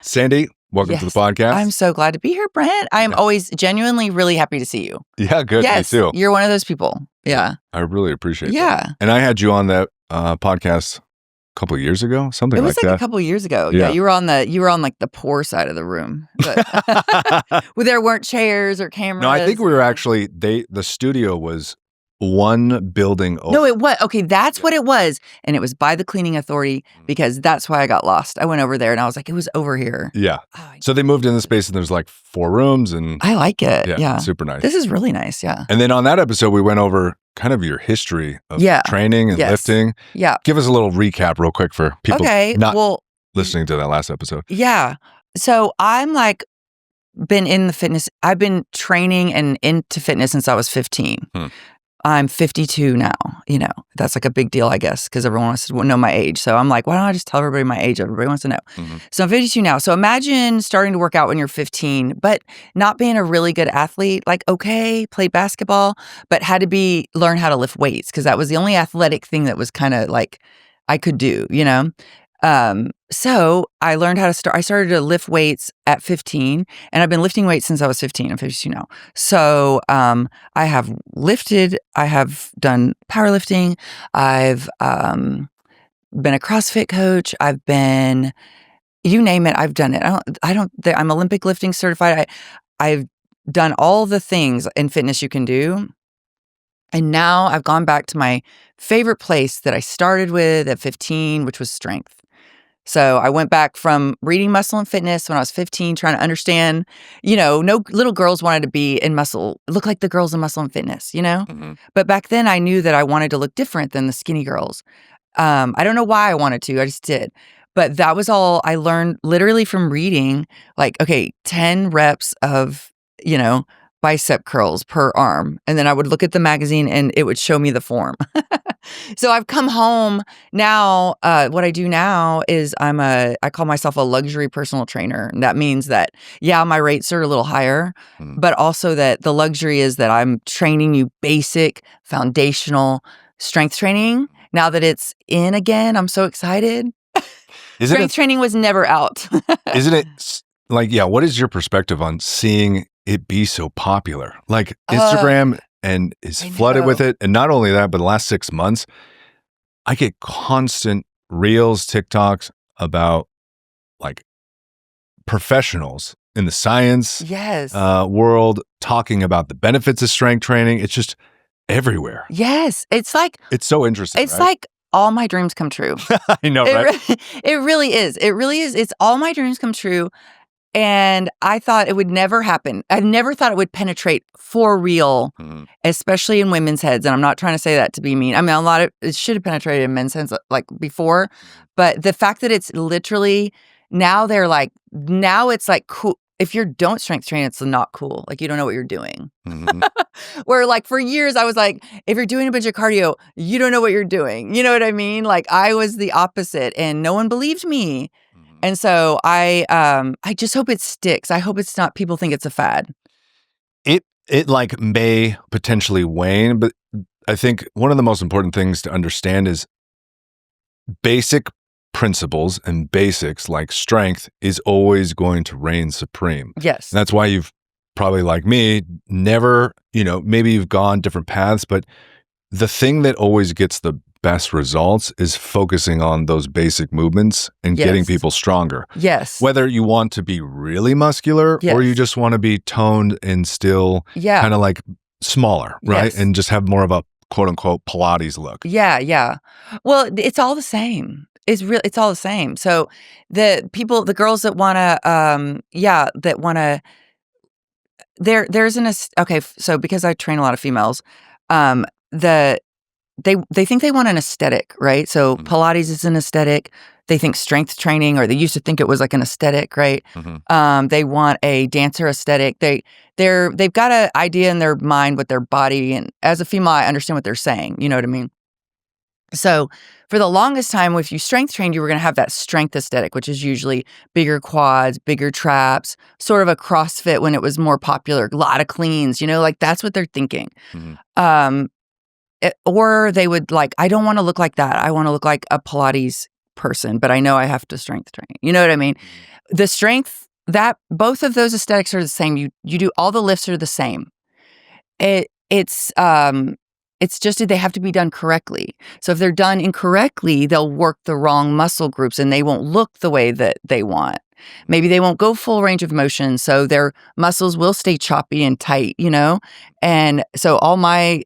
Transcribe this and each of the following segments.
Sandy, welcome to the podcast. I'm so glad to be here, Brent. I am always genuinely really happy to see you. Yeah, good. Yes, me too. You're one of those people. Yeah. I really appreciate Yeah. that. And I had you on that podcast a couple of years ago, something It was like like that. a couple of years ago. Yeah. You were on like the poor side of the room. But well, there weren't chairs or cameras. No, I think we were actually, the studio was one building over. No, it was. Okay, that's what it was. And it was by the cleaning authority because that's why I got lost. I went over there and I was like, it was over here. Yeah. So they moved in the space and there's like 4 rooms and I like it. Yeah. Super nice. This is really nice. Yeah. And then on that episode, we went over kind of your history of training and lifting. Yeah. Give us a little recap real quick for people not listening to that last episode. Yeah. So I'm like, been in the fitness. I've been training and into fitness since I was 15. I'm 52 now. You know, that's like a big deal, I guess, because everyone wants to know my age. So I'm like, why don't I just tell everybody my age? Everybody wants to know. So I'm 52 now. So imagine starting to work out when you're 15, but not being a really good athlete. Like, okay, played basketball, but had to learn how to lift weights because that was the only athletic thing that was kind of like I could do, you know? So I learned how to I started to lift weights at 15 and I've been lifting weights since I was 15. I'm 52 now. So, I have lifted, I have done powerlifting. I've, been a CrossFit coach. I've been, you name it, I've done it. I'm Olympic lifting certified. I've done all the things in fitness you can do. And now I've gone back to my favorite place that I started with at 15, which was strength. So I went back from reading Muscle and Fitness when I was 15, trying to understand, you know, no little girls wanted to be in muscle, look like the girls in Muscle and Fitness, you know? But back then I knew that I wanted to look different than the skinny girls. I don't know why I wanted to, I just did. But that was all I learned literally from reading, like, okay, 10 reps of, you know, bicep curls per arm. And then I would look at the magazine and it would show me the form. So I've come home now. What I do now is I call myself a luxury personal trainer. And that means that, yeah, my rates are a little higher, but also that the luxury is that I'm training you basic foundational strength training. Now that it's in again, I'm so excited. Strength training was never out. Isn't it like, what is your perspective on seeing it be so popular? Like Instagram and is flooded with it. And not only that, but the last 6 months, I get constant reels, TikToks about like professionals in the science world talking about the benefits of strength training. It's just everywhere. Yes. It's so interesting. It's like all my dreams come true. I know, right? It really is. It really is. It's all my dreams come true. And I thought it would never happen. I never thought it would penetrate for real, especially in women's heads. And I'm not trying to say that to be mean. I mean, it should have penetrated in men's heads like before. But the fact that it's literally, now it's like cool. If you don't strength train, it's not cool. Like you don't know what you're doing. Where like for years I was like, if you're doing a bunch of cardio, you don't know what you're doing. You know what I mean? Like I was the opposite and no one believed me. And so I just hope it sticks. I hope it's not, people think it's a fad. It like may potentially wane, but I think one of the most important things to understand is basic principles and basics like strength is always going to reign supreme. Yes. And that's why you've probably, like me, never, maybe you've gone different paths, but the thing that always gets the best results is focusing on those basic movements and getting people stronger. Yes. Whether you want to be really muscular or you just want to be toned and still kind of like smaller, right? Yes. And just have more of a quote unquote Pilates look. Yeah, yeah. Well, it's all the same. It's all the same. So the girls that want to, okay, so because I train a lot of females, they think they want an aesthetic, right? So Pilates is an aesthetic. They think strength training, or they used to think it was like an aesthetic, right? They want a dancer aesthetic. They've got an idea in their mind with their body, and as a female, I understand what they're saying. You know what I mean? So for the longest time, if you strength trained, you were going to have that strength aesthetic, which is usually bigger quads, bigger traps, sort of a CrossFit when it was more popular, a lot of cleans, like that's what they're thinking. Or they would like, I don't want to look like that. I want to look like a Pilates person, but I know I have to strength train. You know what I mean? The strength, that both of those aesthetics are the same. You do, all the lifts are the same. It's just that they have to be done correctly. So if they're done incorrectly, they'll work the wrong muscle groups and they won't look the way that they want. Maybe they won't go full range of motion, so their muscles will stay choppy and tight, you know? And so all my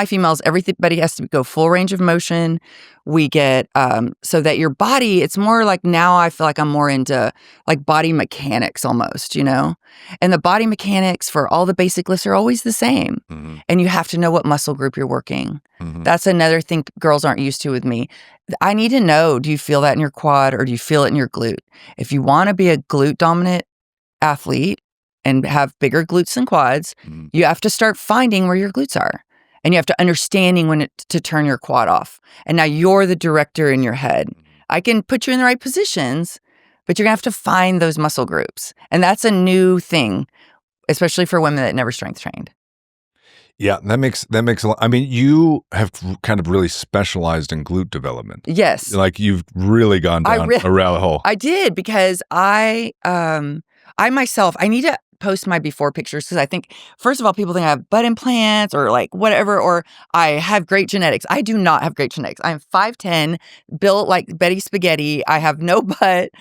females, everybody has to go full range of motion. We get, so that your body, it's more like, now I feel like I'm more into like body mechanics almost, you know? And the body mechanics for all the basic lifts are always the same. Mm-hmm. And you have to know what muscle group you're working. Mm-hmm. That's another thing girls aren't used to with me. I need to know, do you feel that in your quad or do you feel it in your glute? If you want to be a glute dominant athlete and have bigger glutes and quads, you have to start finding where your glutes are. And you have to understanding when to turn your quad off. And now you're the director in your head. I can put you in the right positions, but you're gonna have to find those muscle groups. And that's a new thing, especially for women that never strength trained. Yeah, that makes a lot. I mean, you have kind of really specialized in glute development. Yes. Like you've really gone down a rabbit hole. I did, because I myself, I need to post my before pictures, because I think, first of all, people think I have butt implants or like whatever, or I have great genetics. I do not have great genetics. I'm 5'10", built like Betty Spaghetti. I have no butt.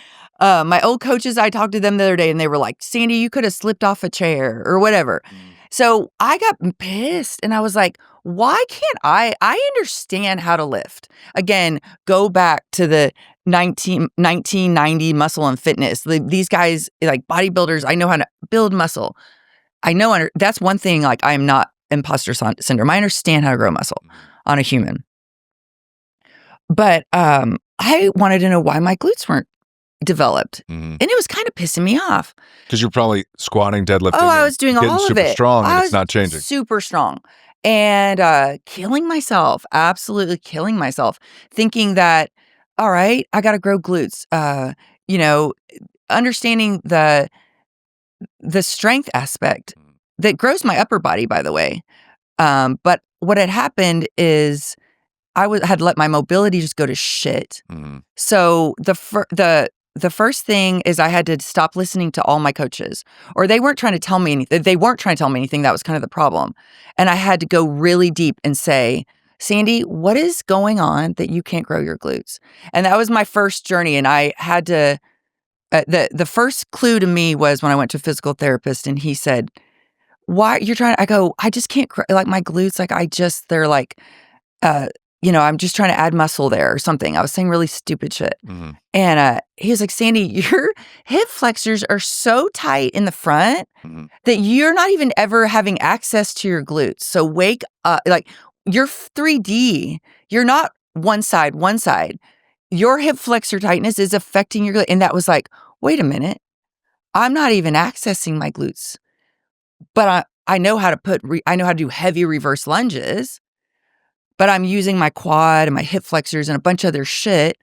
My old coaches, I talked to them the other day and they were like, Sandy, you could have slipped off a chair or whatever. So I got pissed and I was like, why can't I understand how to lift. Again, go back to the 1990 muscle and fitness. These guys, like bodybuilders, I know how to build muscle. I know, that's one thing, like I am not imposter syndrome. I understand how to grow muscle on a human. But I wanted to know why my glutes weren't developed. And it was kind of pissing me off. Because you're probably squatting, deadlifting. Oh, I was doing all of it. Super strong and it's not changing. Super strong. And killing myself, absolutely killing myself, thinking that, all right, I got to grow glutes. You know, understanding the strength aspect that grows my upper body, by the way. But what had happened is I had let my mobility just go to shit. So the first thing is I had to stop listening to all my coaches, or they weren't trying to tell me anything. They weren't trying to tell me anything. That was kind of the problem. And I had to go really deep and say, Sandy, what is going on that you can't grow your glutes? And that was my first journey. And I had to, the first clue to me was when I went to a physical therapist and he said, why you're trying to, I go, I just can't, like my glutes, like they're like, you know, I'm just trying to add muscle there or something. I was saying really stupid shit. And he was like, Sandy, your hip flexors are so tight in the front that you're not even ever having access to your glutes. So wake up, like you're 3D. You're not one side. Your hip flexor tightness is affecting your glute. And that was like, wait a minute. I'm not even accessing my glutes. But I know how to I know how to do heavy reverse lunges. But I'm using my quad and my hip flexors and a bunch of other shit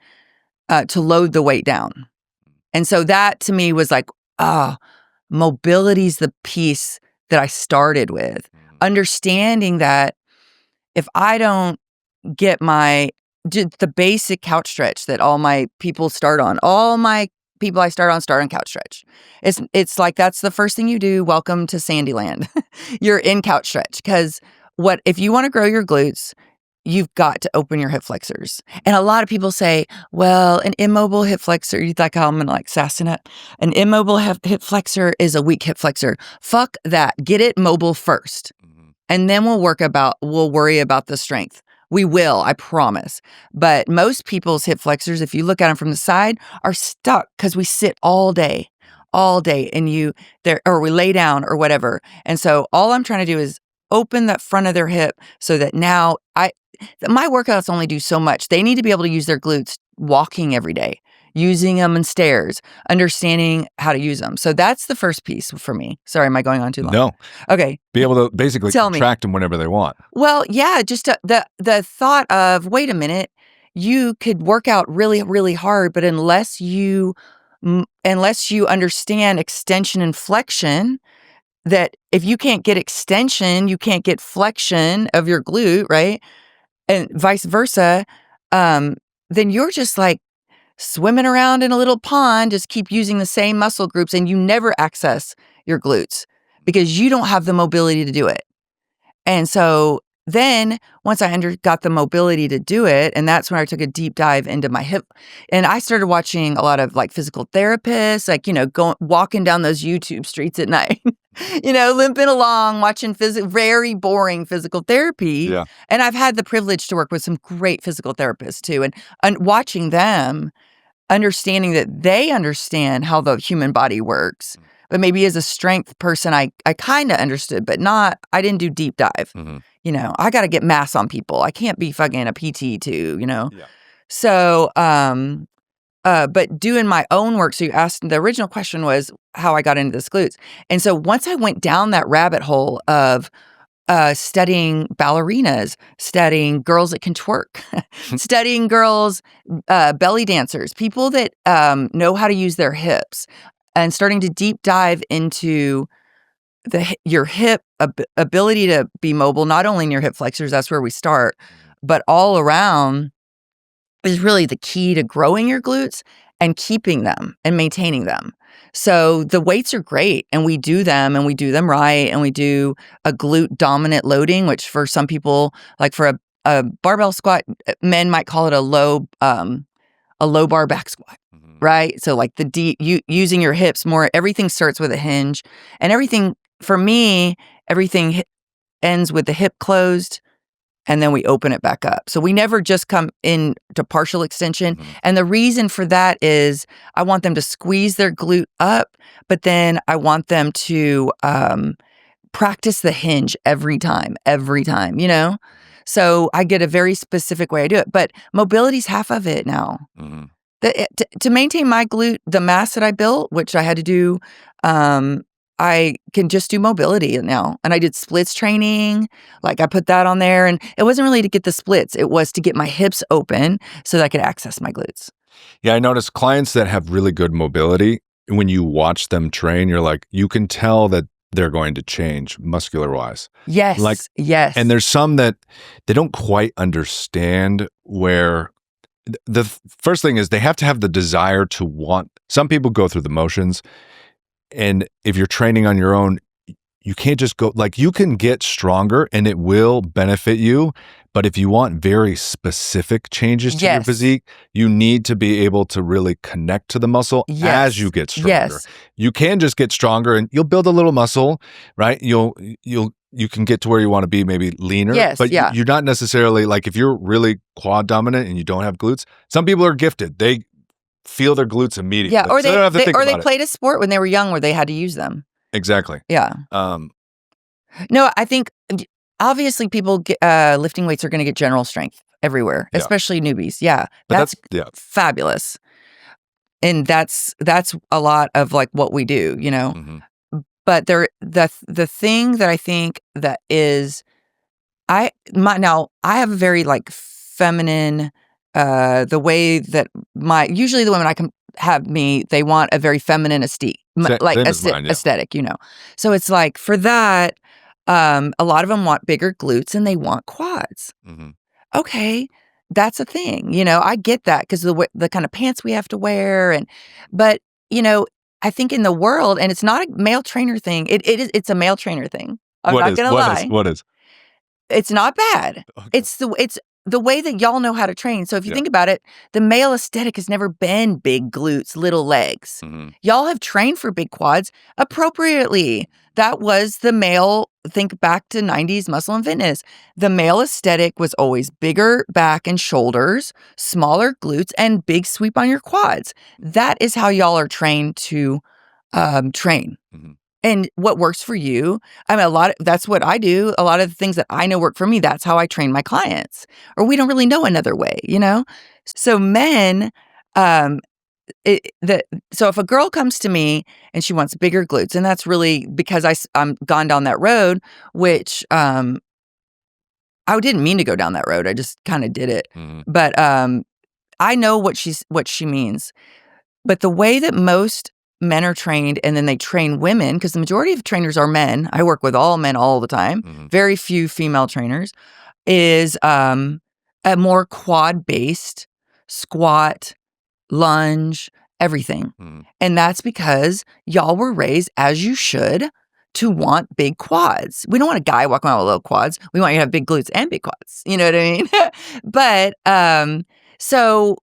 to load the weight down. And so that to me was like, mobility's the piece that I started with. Understanding that if I don't get the basic couch stretch that all my people start on, all my people I start on couch stretch. It's like, that's the first thing you do. Welcome to Sandyland. You're in couch stretch. Because if you want to grow your glutes, you've got to open your hip flexors. And a lot of people say, well, an immobile hip flexor, you like how I'm gonna like sassing it? An immobile hip flexor is a weak hip flexor. Fuck that. Get it mobile first. And then we'll worry about the strength. We will, I promise. But most people's hip flexors, if you look at them from the side, are stuck because we sit all day, and or we lay down or whatever. And so all I'm trying to do is open that front of their hip so that now my workouts only do so much. They need to be able to use their glutes walking every day, using them in stairs, understanding how to use them. So that's the first piece for me. Sorry, am I going on too long? No. Okay. Be able to basically contract them whenever they want. Well, yeah, just the thought of, wait a minute, you could work out really, really hard, but unless you understand extension and flexion, that if you can't get extension, you can't get flexion of your glute, right? And vice versa, then you're just like swimming around in a little pond, just keep using the same muscle groups and you never access your glutes because you don't have the mobility to do it. And so then once I got the mobility to do it, and that's when I took a deep dive into my hip, and I started watching a lot of like physical therapists, like, walking down those YouTube streets at night, limping along, watching very boring physical therapy. Yeah. And I've had the privilege to work with some great physical therapists too. And watching them, understanding that they understand how the human body works. But maybe as a strength person, I kind of understood, but I didn't do deep dive. I got to get mass on people. I can't be fucking a PT too, Yeah. So, but doing my own work. So you asked, the original question was how I got into this glutes. And so once I went down that rabbit hole of studying ballerinas, studying girls that can twerk, studying girls, belly dancers, people that know how to use their hips, and starting to deep dive into your hip ability to be mobile, not only in your hip flexors, that's where we start, but all around is really the key to growing your glutes and keeping them and maintaining them. So the weights are great and we do them right. And we do a glute-dominant loading, which for some people, like for a barbell squat, men might call it a low bar back squat. Right? So like using your hips more, everything starts with a hinge, and everything, for me, everything ends with the hip closed and then we open it back up. So we never just come in to partial extension. And the reason for that is I want them to squeeze their glute up, but then I want them to practice the hinge every time, So I get a very specific way I do it, but mobility's half of it now. To maintain my glute, the mass that I built, which I had to do, I can just do mobility now. And I did splits training, like I put that on there. And it wasn't really to get the splits. It was to get my hips open so that I could access my glutes. Yeah, I noticed clients that have really good mobility, when you watch them train, you're like, you can tell that they're going to change muscular-wise. Yes, yes. And there's some that they don't quite understand where... The first thing is they have to have the desire to want. Some people go through the motions, and if you're training on your own, you can't just go, like, you can get stronger and it will benefit you, but if you want very specific changes to your physique, you need to be able to really connect to the muscle as you get stronger. You can just get stronger and you'll build a little muscle, right? You can get to where you want to be, maybe leaner, but you're not necessarily, like, if you're really quad dominant and you don't have glutes, some people are gifted. They feel their glutes immediately. Yeah, or so they played a sport when they were young where they had to use them. Exactly. Yeah. No, I think obviously people lifting weights are going to get general strength everywhere, especially newbies. Yeah, that's fabulous, and that's a lot of like what we do, But the thing that I think that is, I have a very like feminine, the way that usually the women I can have they want a very feminine aesthetic, aesthetic, So it's like for that, a lot of them want bigger glutes and they want quads. Okay, that's a thing, I get that because the kind of pants we have to wear, but I think in the world, and it's not a male trainer thing. It's a male trainer thing. I'm not gonna lie. What is? It's not bad. Okay. It's the way that y'all know how to train. So if you think about it, the male aesthetic has never been big glutes, little legs. Y'all have trained for big quads appropriately. That was the male, think back to 90s muscle and fitness. The male aesthetic was always bigger back and shoulders, smaller glutes, and big sweep on your quads. That is how y'all are trained to train. And what works for you, that's what I do. A lot of the things that I know work for me, that's how I train my clients. Or we don't really know another way, So men, so if a girl comes to me and she wants bigger glutes, and that's really because I'm gone down that road, which I didn't mean to go down that road. I just kind of did it. But I know what she means. But the way that most men are trained, and then they train women, because the majority of trainers are men. I work with all men all the time. Very few female trainers. Is a more quad-based squat, lunge, everything. And that's because y'all were raised, as you should, to want big quads. We don't want a guy walking around with little quads. We want you to have big glutes and big quads. You know what I mean? But so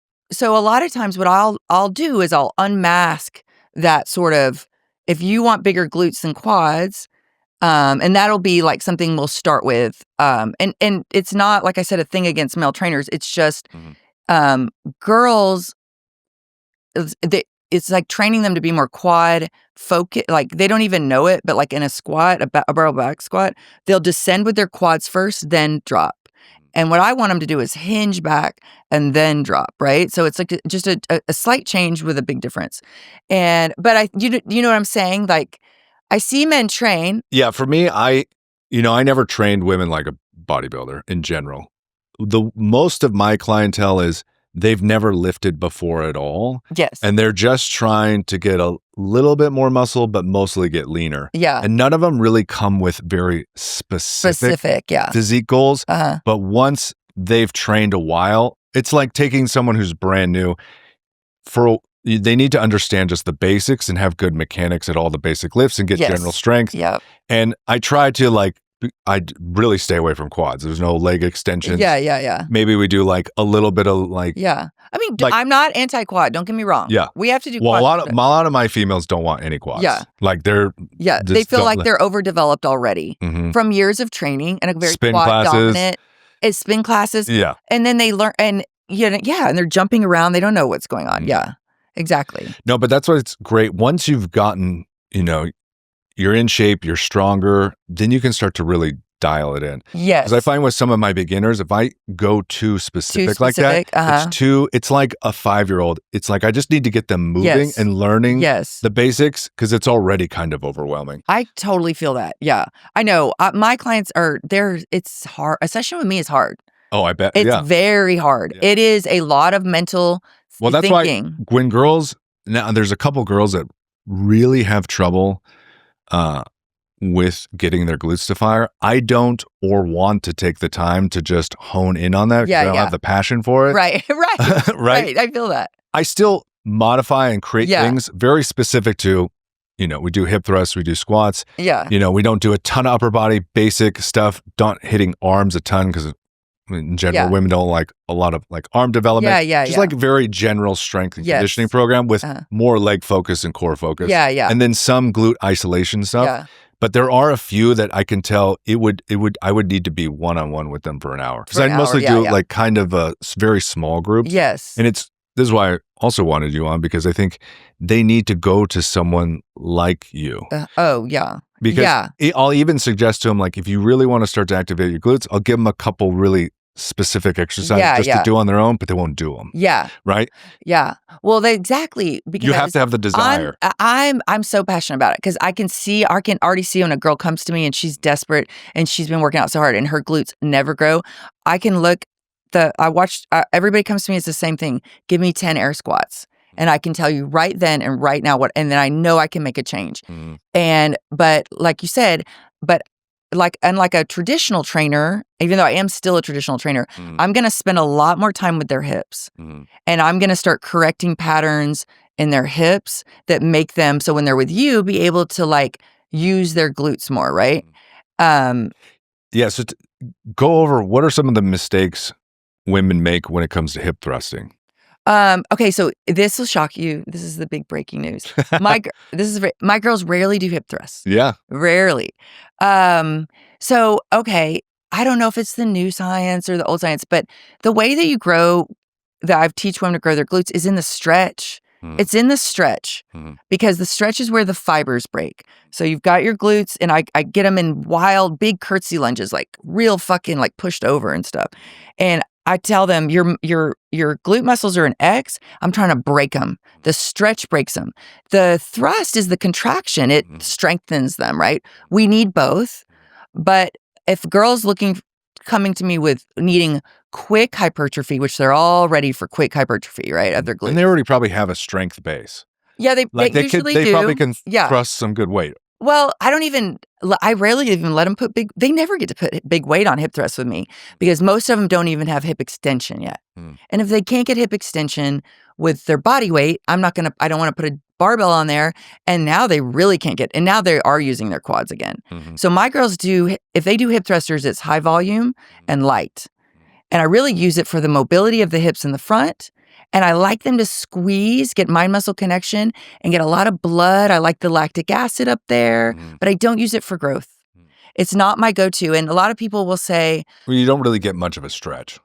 a lot of times what I'll do is I'll unmask that sort of, if you want bigger glutes than quads, and that'll be like something we'll start with. And it's not, like I said, a thing against male trainers. It's just girls, it's like training them to be more quad focus. Like they don't even know it, but like in a squat, a barrel back squat, they'll descend with their quads first, then drop. And what I want them to do is hinge back and then drop, right? So it's like just a slight change with a big difference. But you know what I'm saying? Like I see men train. Yeah, for me, I never trained women like a bodybuilder in general. The most of my clientele is they've never lifted before at all. Yes. And they're just trying to get a little bit more muscle, but mostly get leaner. Yeah. And none of them really come with very specific physique goals. But once they've trained a while, it's like taking someone who's brand new. They need to understand just the basics and have good mechanics at all the basic lifts and get general strength. Yep. And I try to I'd really stay away from quads. There's no leg extensions. Yeah. Maybe we do like a little bit of like. Yeah. I mean, I'm not anti-quad. Don't get me wrong. Yeah. We have to do quads. Well, a lot of my females don't want any quads. Yeah. Like they're. Yeah. They feel like they're overdeveloped already from years of training and a very spin quad classes. Dominant. It's spin classes. Yeah. And then they learn and and they're jumping around. They don't know what's going on. Yeah. Exactly. No, but that's why it's great. Once you've gotten, you're in shape, you're stronger, then you can start to really dial it in. Yes. Because I find with some of my beginners, if I go too specific like that, it's like a 5-year-old. It's like I just need to get them moving and learning the basics because it's already kind of overwhelming. I totally feel that. Yeah. I know. My clients it's hard. A session with me is hard. Oh, I bet. It's very hard. Yeah. It is a lot of mental that's thinking. Why when girls, now there's a couple girls that really have trouble with getting their glutes to fire. I don't or want to take the time to just hone in on that because I don't have the passion for it. Right. Right. I feel that. I still modify and create things very specific to, we do hip thrusts, we do squats. Yeah. We don't do a ton of upper body basic stuff, not hitting arms a ton because in general, women don't like a lot of like arm development. Just like very general strength and conditioning program with more leg focus and core focus. Yeah. And then some glute isolation stuff. Yeah. But there are a few that I can tell I would need to be one-on-one with them for an hour. Because I mostly do like kind of a very small group. Yes. And this is why I also wanted you on because I think they need to go to someone like you. Because I'll even suggest to them, like, if you really want to start to activate your glutes, I'll give them a couple really specific exercises to do on their own, but they won't do them. Yeah. Right? Yeah. Well, exactly. Because you have to have the desire. I'm so passionate about it because I can already see when a girl comes to me and she's desperate and she's been working out so hard and her glutes never grow. I can look, everybody comes to me, it's the same thing. Give me 10 air squats. And I can tell you right then and right now and then I know I can make a change. But like you said, unlike a traditional trainer, even though I am still a traditional trainer, I'm going to spend a lot more time with their hips. And I'm going to start correcting patterns in their hips that make them, so when they're with you, be able to like use their glutes more, right? So go over what are some of the mistakes women make when it comes to hip thrusting? Okay, so this will shock you. This is the big breaking news. My girls rarely do hip thrusts. Yeah. Rarely. So, okay, I don't know if it's the new science or the old science, but the way that you grow, that I teach women to grow their glutes is in the stretch. It's in the stretch because the stretch is where the fibers break. So you've got your glutes and I get them in wild, big curtsy lunges, like real fucking like pushed over and stuff. And I tell them your glute muscles are an X. I'm trying to break them. The stretch breaks them. The thrust is the contraction. It strengthens them, right? We need both. But if girls coming to me with needing quick hypertrophy, which they're all ready for quick hypertrophy, right, of their glutes. And they already probably have a strength base. Yeah, they usually do. They probably can thrust some good weight. Well, I rarely even let them they never get to put big weight on hip thrusts with me because most of them don't even have hip extension yet. And if they can't get hip extension with their body weight, I don't want to put a barbell on there. And now they really can't and now they are using their quads again. So my girls if they do hip thrusters, it's high volume and light. And I really use it for the mobility of the hips in the front. And I like them to squeeze, get mind muscle connection, and get a lot of blood. I like the lactic acid up there, but I don't use it for growth. It's not my go-to. And a lot of people will say, well, you don't really get much of a stretch.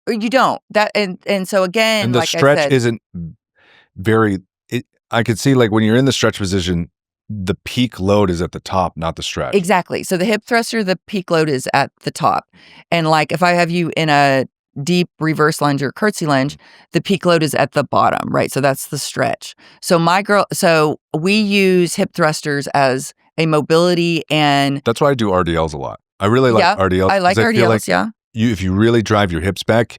or you don't. And so again, And the like stretch I said, isn't very, I could see like when you're in the stretch position, the peak load is at the top, not the stretch. Exactly. So the hip thruster, the peak load is at the top. And like if I have you in a deep reverse lunge or curtsy lunge, the peak load is at the bottom, right? So that's the stretch. So we use hip thrusters as a mobility and that's why I do RDLs a lot. I really like RDLs. I like 'cause RDLs, feel like yeah. if you really drive your hips back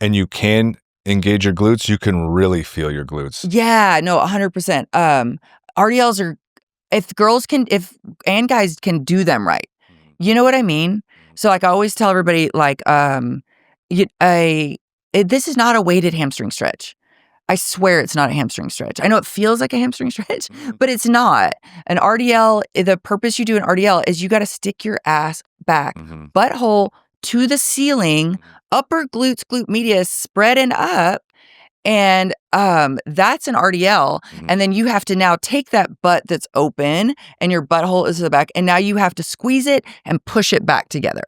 and you can engage your glutes, you can really feel your glutes. Yeah, no, 100%. RDLs are, if guys can do them right. You know what I mean? So like I always tell everybody like, this is not a weighted hamstring stretch. I swear it's not a hamstring stretch. I know it feels like a hamstring stretch, but it's not. An RDL, the purpose you do an RDL is you got to stick your ass back, butthole to the ceiling, upper glutes, glute medius spread and up. And that's an RDL. And then you have to now take that butt that's open and your butthole is to the back. And now you have to squeeze it and push it back together.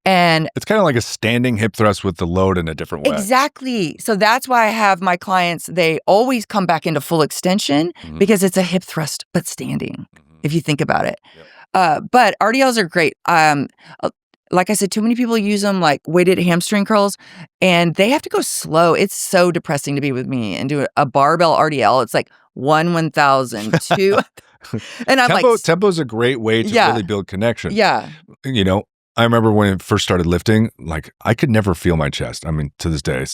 And it's kind of like a standing hip thrust with the load in a different way. Exactly. So that's why I have my clients, they always come back into full extension because it's a hip thrust, but standing, if you think about it. But RDLs are great. Like I said, too many people use them like weighted hamstring curls and they have to go slow. It's so depressing to be with me and do a barbell RDL. It's like 1,000, 2. And I'm tempo's a great way to really build connection. Yeah. You know, I remember when I first started lifting, like I could never feel my chest. I mean, to this day,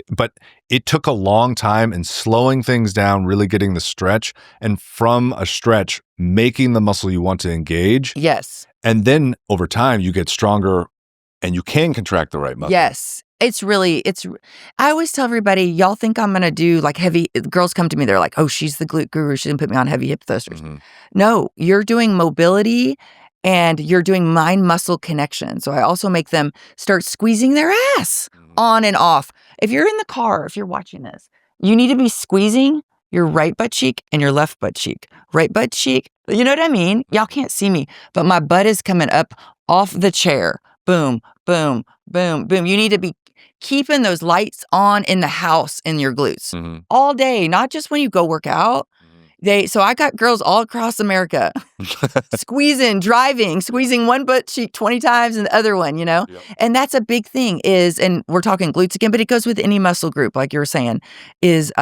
but it took a long time and slowing things down, really getting the stretch, and from a stretch, making the muscle you want to engage. Yes. And then over time, you get stronger and you can contract the right muscle. Yes. I always tell everybody, y'all think I'm going to do like heavy, girls come to me, they're like, oh, she's the glute guru. She's going to put me on heavy hip thrusters. No, you're doing mobility and you're doing mind muscle connection. So I also make them start squeezing their ass on and off. If you're in the car, if you're watching this, you need to be squeezing your right butt cheek and your left butt cheek. Right butt cheek, you know what I mean? Y'all can't see me, but my butt is coming up off the chair. Boom, boom, boom, boom. You need to be keeping those lights on in the house in your glutes all day, not just when you go work out. So I got girls all across America squeezing one butt cheek 20 times and the other one, you know? Yep. And that's a big thing and we're talking glutes again, but it goes with any muscle group, like you were saying, is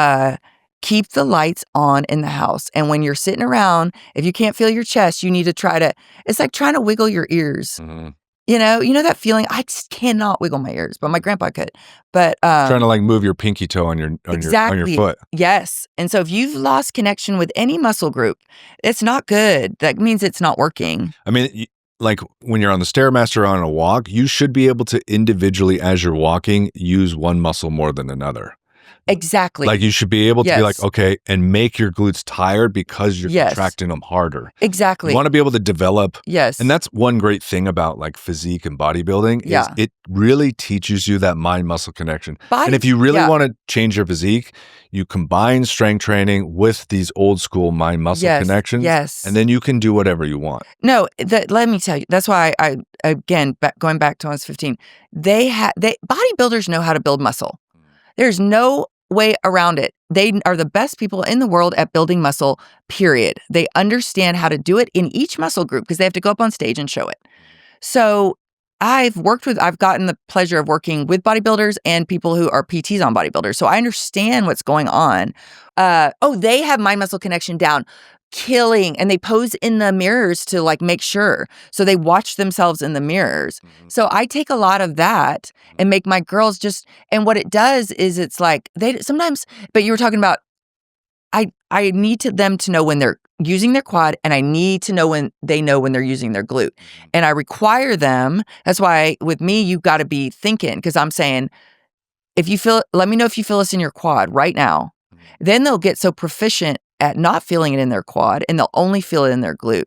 keep the lights on in the house. And when you're sitting around, if you can't feel your chest, you need to it's like trying to wiggle your ears. You know that feeling? I just cannot wiggle my ears, but my grandpa could. But trying to like move your pinky toe on your foot. Yes. And so if you've lost connection with any muscle group, it's not good. That means it's not working. I mean, like when you're on the Stairmaster on a walk, you should be able to individually, as you're walking, use one muscle more than another. Exactly. Like you should be able to be like, okay, and make your glutes tired because you're contracting them harder. Exactly. You want to be able to develop. Yes. And that's one great thing about like physique and bodybuilding is it really teaches you that mind muscle connection. And if you really want to change your physique, you combine strength training with these old school mind muscle connections. Yes. And then you can do whatever you want. No, let me tell you, that's why I again, going back to when I was 15, bodybuilders know how to build muscle. There's no way around it. They are the best people in the world at building muscle, period. They understand how to do it in each muscle group because they have to go up on stage and show it. So I've gotten the pleasure of working with bodybuilders and people who are PTs on bodybuilders. So I understand what's going on. They have mind muscle connection down. Killing, and they pose in the mirrors to like make sure. So they watch themselves in the mirrors. So I take a lot of that and make my girls and what it does is it's like they sometimes, but you were talking about I need them to know when they're using their quad, and I need to know when they're using their glute. And I require them. That's why with me, you got to be thinking, because I'm saying, let me know if you feel this in your quad right now. Then they'll get so proficient at not feeling it in their quad, and they'll only feel it in their glute,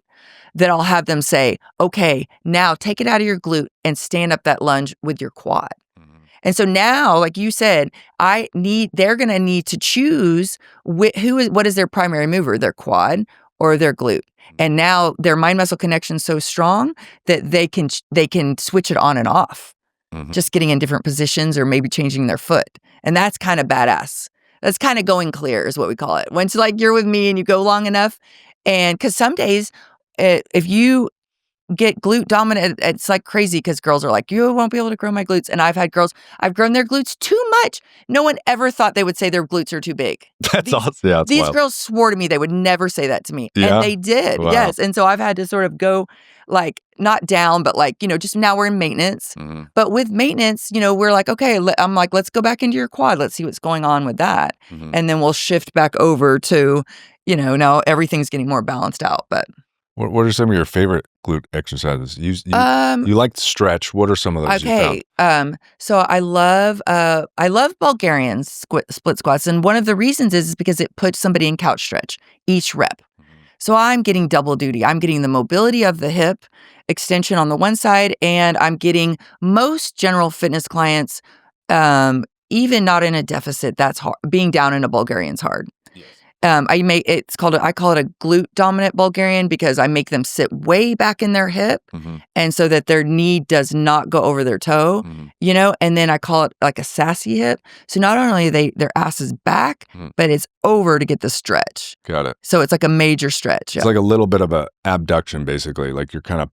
that I'll have them say, okay, now take it out of your glute and stand up that lunge with your quad. And so now, like you said, they're going to need to choose what is their primary mover, their quad or their glute. And now their mind muscle connection is so strong that they can switch it on and off, just getting in different positions or maybe changing their foot. And that's kind of badass. That's kind of going clear is what we call it. Once like you're with me and you go long enough, and because some days if you get glute dominant, it's like crazy because girls are like, you won't be able to grow my glutes. And I've had girls, I've grown their glutes too much. No one ever thought they would say their glutes are too big. That's awesome. Yeah, these wild. girls swore to me they would never say that to me. Yeah? And they did. Wow. Yes. And so I've had to sort of go like not down, but like, just now we're in maintenance. But with maintenance, we're like, okay, I'm like, let's go back into your quad. Let's see what's going on with that. And then we'll shift back over to, now everything's getting more balanced out. But what are some of your favorite glute exercises? You like to stretch. What are some of those? Okay. So I love Bulgarian split squats. And one of the reasons is because it puts somebody in couch stretch each rep. So I'm getting double duty. I'm getting the mobility of the hip extension on the one side, and I'm getting most general fitness clients, even not in a deficit, that's hard. Being down in a Bulgarian's hard. Yes. I call it a glute-dominant Bulgarian because I make them sit way back in their hip, and so that their knee does not go over their toe, and then I call it like a sassy hip. So not only their ass is back, but it's over to get the stretch. Got it. So it's like a major stretch. It's like a little bit of a abduction, basically. Like you're kind of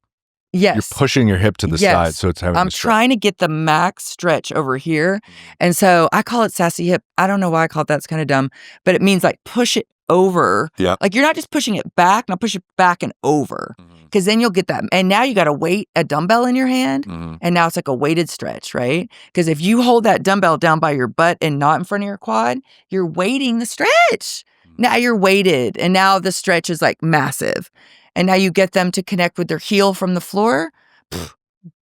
Yes. You're pushing your hip to the side, so it's having I'm trying to get the max stretch over here. And so I call it sassy hip. I don't know why I call it that. It's kind of dumb. But it means like push it over. Yeah. Like you're not just pushing it back. Now push it back and over. Because then you'll get that. And now you got a dumbbell in your hand. And now it's like a weighted stretch, right? Because if you hold that dumbbell down by your butt and not in front of your quad, you're weighting the stretch. Now you're weighted. And now the stretch is like massive. And now you get them to connect with their heel from the floor.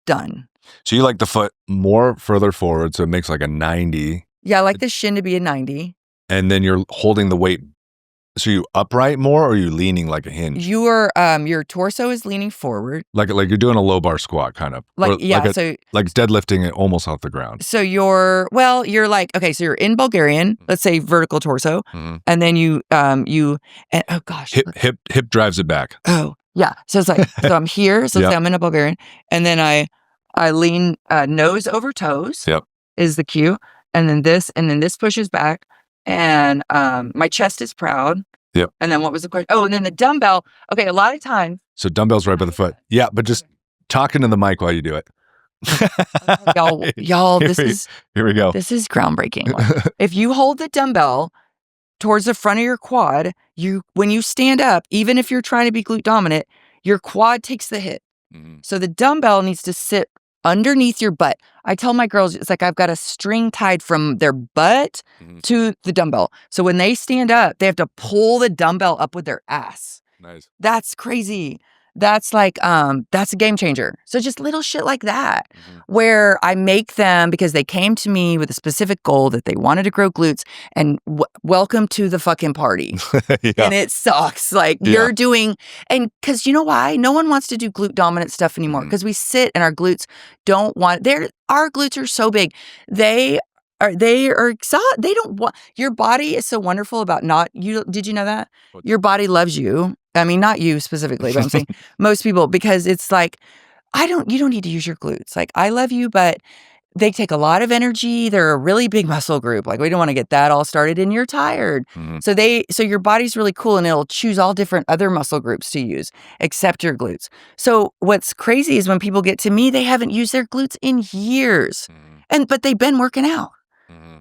Done. So you like the foot more further forward, so it makes like a 90. Yeah, I like the shin to be a 90. And then you're holding the weight. So you upright more, or are you leaning like a hinge? Your torso is leaning forward. Like you're doing a low bar squat, kind of. Like deadlifting it almost off the ground. So you're like, okay, so you're in Bulgarian, let's say vertical torso, and then oh gosh. Hip drives it back. Oh, yeah. So it's like, so I'm here, so let's say I'm in a Bulgarian, and then I lean nose over toes. Yep. Is the cue. And then this pushes back, and my chest is proud. Yep. And then what was the question? Oh, and then the dumbbell. Okay, a lot of times. So dumbbell's right by the foot. Yeah, but just talking to the mic while you do it. Y'all, here we go. This is groundbreaking. If you hold the dumbbell towards the front of your quad, when you stand up, even if you're trying to be glute dominant, your quad takes the hit. So the dumbbell needs to sit underneath your butt. I tell my girls, it's like I've got a string tied from their butt to the dumbbell. So when they stand up, they have to pull the dumbbell up with their ass. Nice. That's crazy. That's like, that's a game changer. So just little shit like that, where I make them, because they came to me with a specific goal that they wanted to grow glutes, and welcome to the fucking party. And it sucks. Like you're doing, and because you know why? No one wants to do glute dominant stuff anymore, because we sit and our glutes our glutes are so big. They are exhausted. They don't want, your body is so wonderful about did you know that? Your body loves you. I mean, not you specifically, but I'm saying most people, because it's like, you don't need to use your glutes. Like, I love you, but they take a lot of energy. They're a really big muscle group. Like, we don't want to get that all started and you're tired. So your body's really cool, and it'll choose all different other muscle groups to use, except your glutes. So what's crazy is when people get to me, they haven't used their glutes in years, but they've been working out.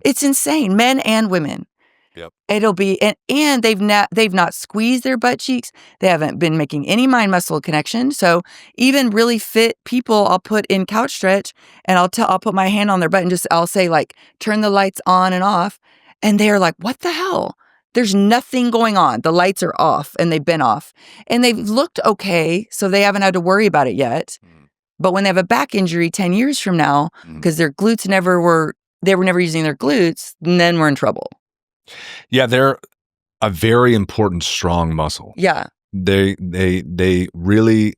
It's insane, men and women. Yep. It'll be, and they've not squeezed their butt cheeks. They haven't been making any mind muscle connection. So even really fit people, I'll put in couch stretch, and I'll put my hand on their butt and I'll say like, turn the lights on and off. And they're like, what the hell? There's nothing going on. The lights are off and they've been off and they've looked okay. So they haven't had to worry about it yet. But when they have a back injury 10 years from now, because their glutes they were never using their glutes, and then we're in trouble. Yeah, they're a very important, strong muscle. Yeah. They really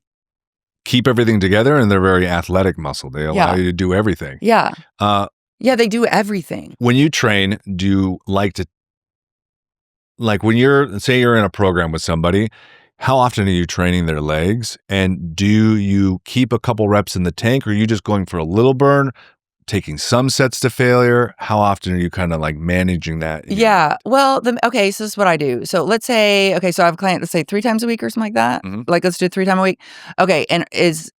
keep everything together, and they're very athletic muscle. They allow you to do everything. Yeah. Yeah, they do everything. When you train, do you like to, like when say you're in a program with somebody, how often are you training their legs? And do you keep a couple reps in the tank, or are you just going for a little burn, taking some sets to failure? How often are you kind of like managing that? Yeah. Well, okay, so this is what I do. So let's say, so I have a client, let's say 3 times a week or something like that. Like, let's do it 3 times a week. Okay. And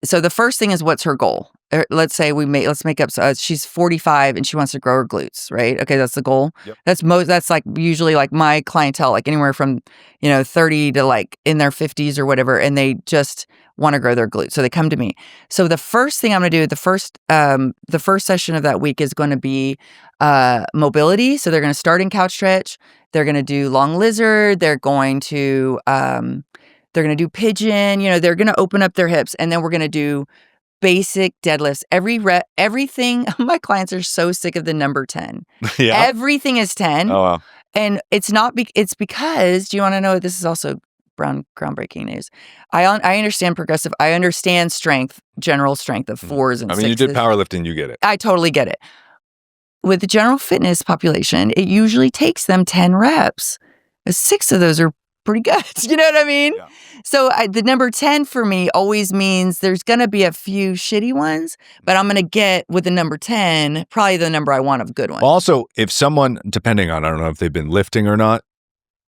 so the first thing is, what's her goal? Let's say let's make up, she's 45 and she wants to grow her glutes, right? Okay. That's the goal. Yep. That's like usually like my clientele, like anywhere from, 30 to like in their 50s or whatever. And they just want to grow their glutes. So they come to me. So the first thing I'm going to do, the first session of that week is going to be mobility. So they're going to start in couch stretch. They're going to do long lizard. They're going to do pigeon. They're going to open up their hips, and then we're going to do basic deadlifts. Everything. My clients are so sick of the number 10. Yeah. Everything is 10. Oh, wow. And it's not. It's because. Do you want to know? This is also groundbreaking news. I understand progressive. I understand strength, general strength of 4s and 6s. You did powerlifting. You get it. I totally get it. With the general fitness population, it usually takes them 10 reps. 6 of those are pretty good. You know what I mean? Yeah. So the number 10 for me always means there's going to be a few shitty ones, but I'm going to get with the number 10, probably the number I want of good ones. Also, if someone, depending on, I don't know if they've been lifting or not,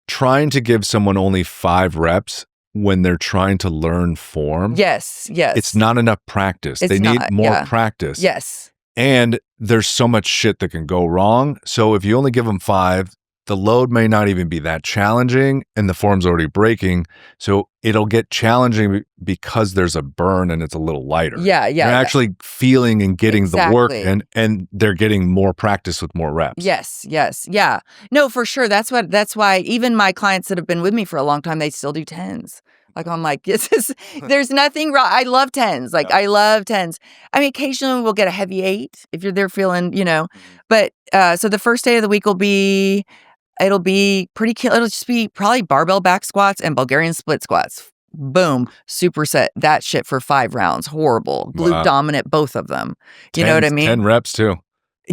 trying to give someone only 5 reps when they're trying to learn form. Yes. It's not enough practice. They need more practice. Yes. And there's so much shit that can go wrong. So if you only give them 5, the load may not even be that challenging and the form's already breaking. So it'll get challenging because there's a burn and it's a little lighter. Yeah. They're actually feeling and getting the work Exactly. and they're getting more practice with more reps. Yes. Yeah. No, for sure. That's why even my clients that have been with me for a long time, they still do 10s. Like, I'm like, there's nothing wrong. I love 10s. Like, I love 10s. I mean, occasionally we'll get a heavy 8 if you're there feeling, but, so the first day of the week it'll be pretty It'll just be probably barbell back squats and Bulgarian split squats. Boom. Superset that shit for 5 rounds. Horrible. Glute-Dominant, both of them. You know what I mean? 10 reps too.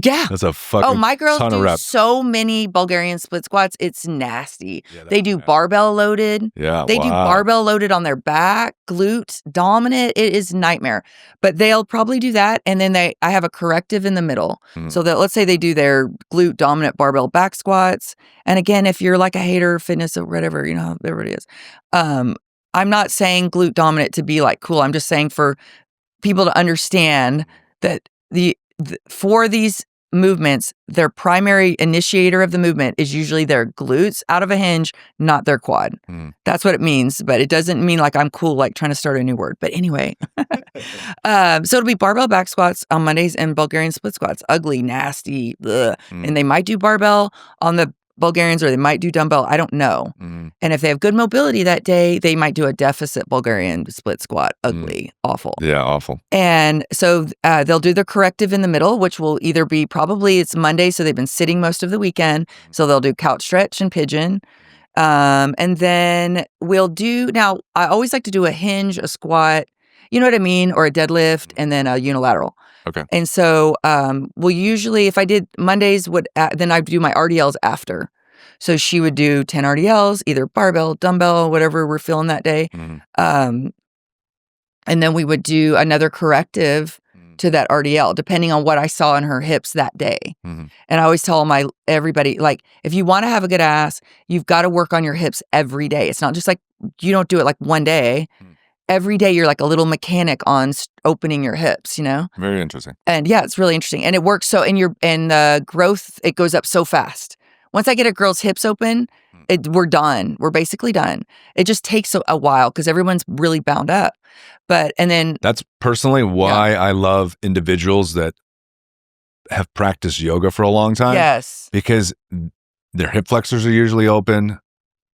Yeah. That's a fucking my girls ton of do reps. so many Bulgarian split squats. It's nasty. Yeah, they do barbell loaded. Yeah. They do barbell loaded on their back, glute, dominant. It is nightmare. But they'll probably do that. And then I have a corrective in the middle. So that, let's say they do their glute dominant barbell back squats. And again, if you're like a hater of fitness or whatever, whatever it is. I'm not saying glute dominant to be like cool. I'm just saying for people to understand that for these movements, their primary initiator of the movement is usually their glutes out of a hinge, not their quad. That's what it means, but it doesn't mean like I'm cool, like trying to start a new word. But anyway, so it'll be barbell back squats on Mondays and Bulgarian split squats. Ugly, nasty, and they might do barbell on the Bulgarians, or they might do dumbbell. I don't know. And if they have good mobility that day, they might do a deficit Bulgarian split squat. Ugly, awful. Yeah, awful. And so they'll do the corrective in the middle, which will either be it's Monday, so they've been sitting most of the weekend. So they'll do couch stretch and pigeon. And then now I always like to do a hinge, a squat, you know what I mean? Or a deadlift, and then a unilateral. Okay. And so we'll usually, if I did Mondays, then I'd do my RDLs after. So she would do 10 RDLs, either barbell, dumbbell, whatever we're feeling that day. And then we would do another corrective to that RDL, depending on what I saw in her hips that day. And I always tell everybody, like, if you want to have a good ass, you've got to work on your hips every day. It's not just like, you don't do it like one day. Every day you're like a little mechanic on opening your hips, Very interesting. And yeah, it's really interesting. And it works so, and the growth, it goes up so fast. Once I get a girl's hips open, we're done. We're basically done. It just takes a while because everyone's really bound up. And then that's personally why I love individuals that have practiced yoga for a long time. Yes. Because Their hip flexors are usually open.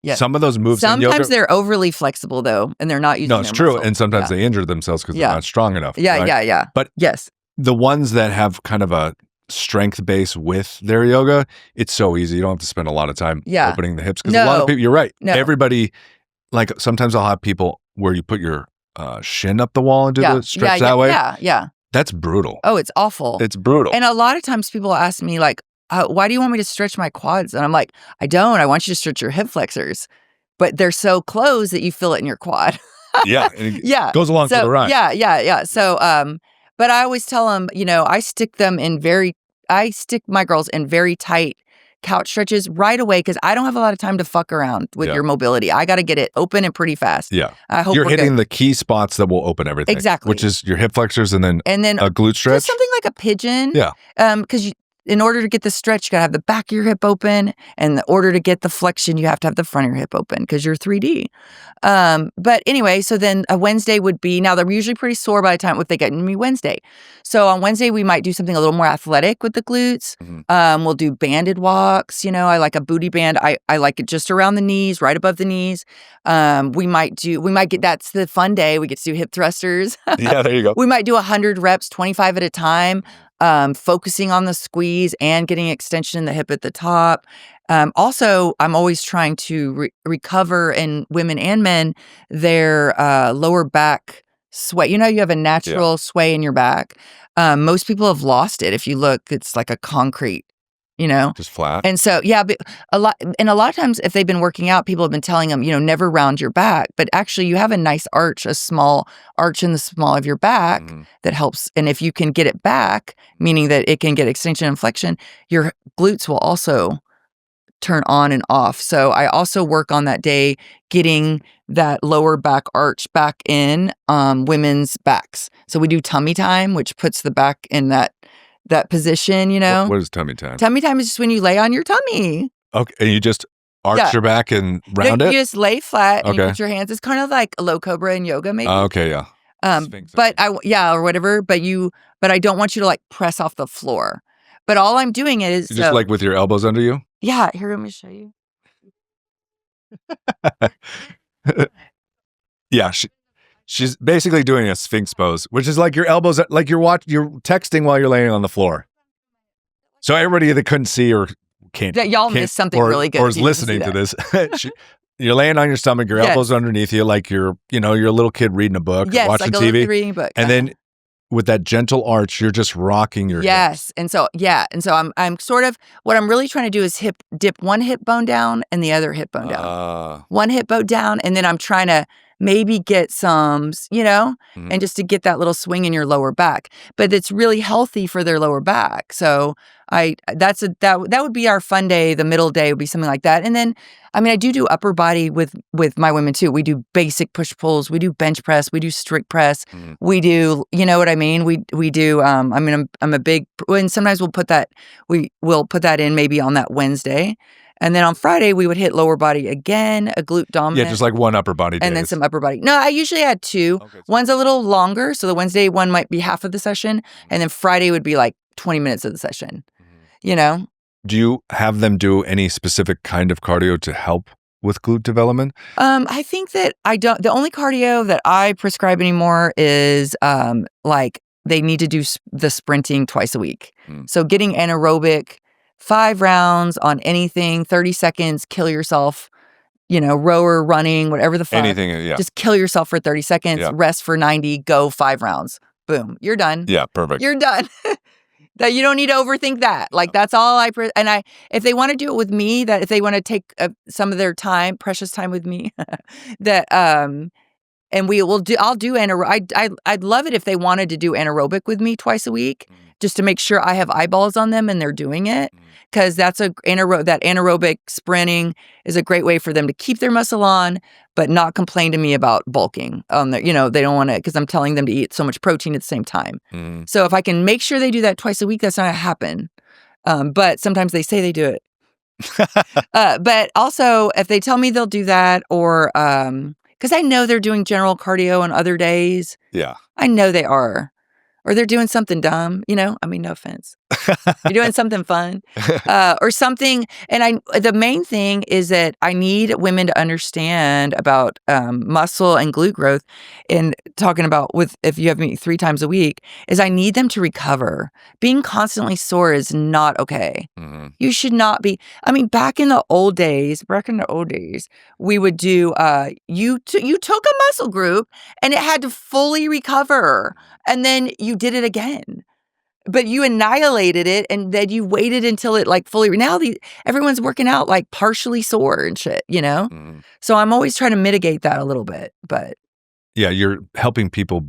Yeah. Some of those moves in yoga, Sometimes they're overly flexible though, and they're not using no, it's their true. muscle. And sometimes they injure themselves because they're not strong enough. Yeah, right? yeah. But yes, the ones that have kind of a strength base with their yoga, it's so easy. You don't have to spend a lot of time opening the hips. Because a lot of people, you're right. No. Everybody, like sometimes I'll have people where you put your shin up the wall and do the stretch that way. Yeah. That's brutal. Oh, it's awful. It's brutal. And a lot of times people ask me like, why do you want me to stretch my quads? And I'm like, I don't. I want you to stretch your hip flexors. But they're so close that you feel it in your quad. Yeah. And it goes along for the ride. Yeah. So, but I always tell them, I stick my girls in very tight couch stretches right away because I don't have a lot of time to fuck around with your mobility. I got to get it open and pretty fast. Yeah. I hope you're hitting the key spots that will open everything. Exactly. Which is your hip flexors and then a glute stretch. Just something like a pigeon. Yeah. Because in order to get the stretch, you got to have the back of your hip open. And in order to get the flexion, you have to have the front of your hip open because you're 3D. But anyway, so then a Wednesday would be, now they're usually pretty sore by the time if they get to me Wednesday. So on Wednesday, we might do something a little more athletic with the glutes. Mm-hmm. We'll do banded walks. I like a booty band. I like it just around the knees, right above the knees. We might get, that's the fun day. We get to do hip thrusters. Yeah, there you go. We might do 100 reps, 25 at a time. Focusing on the squeeze and getting extension in the hip at the top. Also, I'm always trying to recover in women and men their lower back sway. You have a natural sway in your back. Most people have lost it. If you look, it's like a concrete, just flat. And so, but a lot of times if they've been working out, people have been telling them, never round your back, but actually you have a nice arch, a small arch in the small of your back that helps. And if you can get it back, meaning that it can get extension and flexion, your glutes will also turn on and off. So I also work on that day, getting that lower back arch back in women's backs. So we do tummy time, which puts the back in that position, What is tummy time? Tummy time is just when you lay on your tummy. Okay. And you just arch your back and round it? You just lay flat and you put your hands. It's kind of like a low cobra in yoga, maybe. Okay, yeah. Or whatever. But I don't want you to like press off the floor. But all I'm doing is just like with your elbows under you? Yeah. Here, let me show you. Yeah. She's basically doing a sphinx pose, which is like your elbows, like you're texting while you're laying on the floor. So everybody that couldn't see or can't, y'all missed something really good. Or is listening to this. You're laying on your stomach, your elbows underneath you, like you're a little kid reading a book, or watching like TV, reading a book. And then with that gentle arch, you're just rocking your hips. And so I'm sort of, what I'm really trying to do is dip one hip bone down and the other hip bone down. One hip bone down, and then I'm trying to maybe get some, and just to get that little swing in your lower back. But it's really healthy for their lower back. So that would be our fun day. The middle day would be something like that. And then, I do upper body with my women too. We do basic push pulls. We do bench press. We do strict press. We do, you know what I mean? We do, I'm a big, and sometimes we'll put that in maybe on that Wednesday. And then on Friday, we would hit lower body again, a glute-dominant. Yeah, just like one upper body day. And then some upper body. No, I usually add two. Okay. One's a little longer. So the Wednesday one might be half of the session. And then Friday would be like 20 minutes of the session, Do you have them do any specific kind of cardio to help with glute development? I think that the only cardio that I prescribe anymore is like they need to do the sprinting twice a week. So getting anaerobic, 5 rounds on anything, 30 seconds, kill yourself, rower, running, whatever the fuck. Anything, yeah. Just kill yourself for 30 seconds, rest for 90, go 5 rounds. Boom, you're done. Yeah, perfect. You're done. That you don't need to overthink that. Like that's all if they want to do it with me, that if they want to take some of their time, precious time with me, that and I'll do anaerobic. I'd love it if they wanted to do anaerobic with me twice a week, just to make sure I have eyeballs on them and they're doing it. Because that anaerobic sprinting is a great way for them to keep their muscle on, but not complain to me about bulking. They don't want to, because I'm telling them to eat so much protein at the same time. So if I can make sure they do that twice a week, that's not going to happen. But sometimes they say they do it. But also, if they tell me they'll do that, or because I know they're doing general cardio on other days. Yeah. I know they are. Or they're doing something dumb, no offense. You're doing something fun or something. And the main thing is that I need women to understand about muscle and glute growth, and talking about if you have me 3 times a week, is I need them to recover. Being constantly sore is not okay. Mm-hmm. You should not be. I mean, back in the old days, we would do, you took a muscle group and it had to fully recover. And then you did it again. But you annihilated it, and then you waited until it like fully. Now everyone's working out like partially sore and shit, you know? Mm-hmm. So I'm always trying to mitigate that a little bit, but. Yeah, you're helping people